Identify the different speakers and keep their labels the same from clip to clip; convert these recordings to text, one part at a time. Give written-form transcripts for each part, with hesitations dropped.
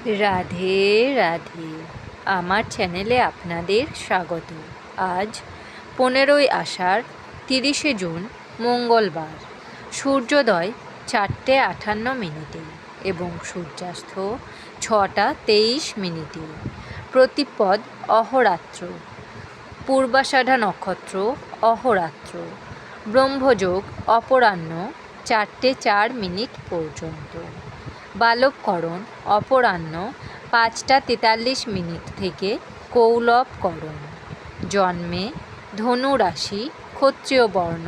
Speaker 1: রাধে রাধে। আমার চ্যানেলে আপনাদের স্বাগত। আজ 15ই আষাঢ়, 30শে জুন, মঙ্গলবার। সূর্যোদয় 4:58 এবং সূর্যাস্ত 6:23। প্রতিপদ অহোরাত্র। পূর্বাষাঢ়া নক্ষত্র অহোরাত্র। ব্রহ্মযোগ অপরাহ্ন 4:04 পর্যন্ত। বালবকরণ অপরাহ্ন 5:43 থেকে কৌলবকরণ। জন্মে ধনু রাশি, ক্ষত্রিয় বর্ণ,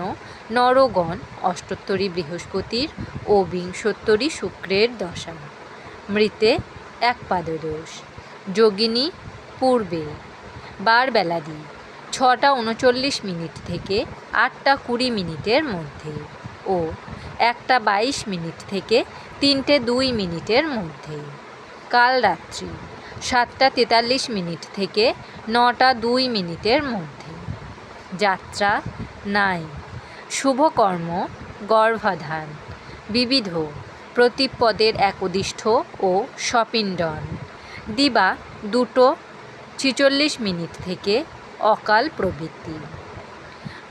Speaker 1: নরগণ, অষ্টোত্তরী বৃহস্পতির ও বিংশোত্তরী শুক্রের দশা। মৃতে একপাদদোষ। যোগিনী পূর্বে। বার বেলাদি 6:39 থেকে 8:20 মধ্যে ও 1:22 থেকে 3:02 মধ্যে। কাল রাত্রি 7:43 থেকে 9:02 মধ্যে। যাত্রা নাই। শুভকর্ম গর্ভাধান। বিবিধ প্রতিপদের একদিষ্ঠ ও সপিণ্ডন। দিবা 2:46 থেকে অকাল প্রবৃত্তি।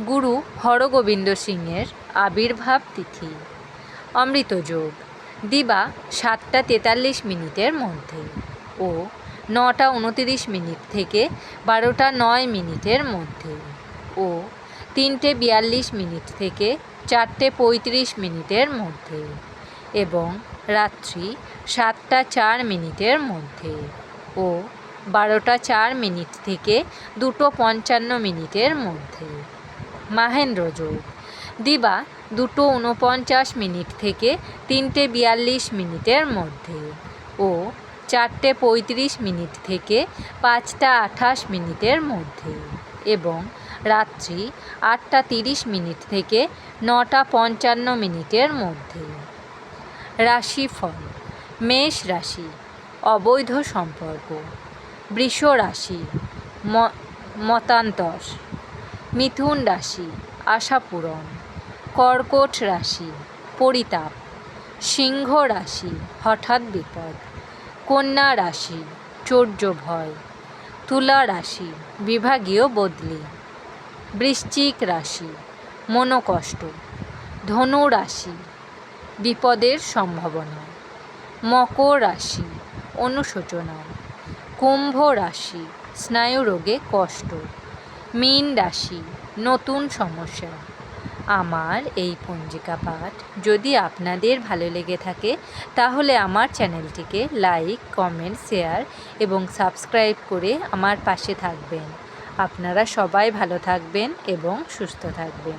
Speaker 1: গুরু হরগোবিন্দ সিংয়ের আবির্ভাব তিথি। অমৃতযোগ দিবা 7:43 মধ্যে ও 9:29 থেকে 12:09 মধ্যে ও 3:42 থেকে 4:35 মধ্যে এবং রাত্রি 7:04 মধ্যে ও 12:04 থেকে 2:55 মধ্যে। মাহেন্দ্রযোগ দিবা 2:49 থেকে 3:42 মধ্যে ও 4:35 থেকে 5:28 মধ্যে এবং রাত্রি 8:30 থেকে 9:55 মধ্যে। রাশিফল। মেষ রাশি অবৈধ সম্পর্ক। বৃষ রাশি মতান্তর। মিথুন রাশি আশাপূরণ। কর্কট রাশি পরিতাপ। সিংহ রাশি হঠাৎ বিপদ। কন্যা রাশি চৌর্য ভয়। তুলা রাশি বিভাগীয় বদলি। বৃশ্চিক রাশি মনোকষ্ট। ধনু রাশি বিপদের সম্ভাবনা। মকর রাশি অনুশোচনা। কুম্ভ রাশি স্নায়ুরোগে কষ্ট। মীন রাশি নতুন সমস্যা। আমার এই পঞ্জিকা পাঠ যদি আপনাদের ভালো লেগে থাকে তাহলে আমার চ্যানেলটিকে লাইক, কমেন্ট, শেয়ার এবং সাবস্ক্রাইব করে আমার পাশে থাকবেন। আপনারা সবাই ভালো থাকবেন এবং সুস্থ থাকবেন।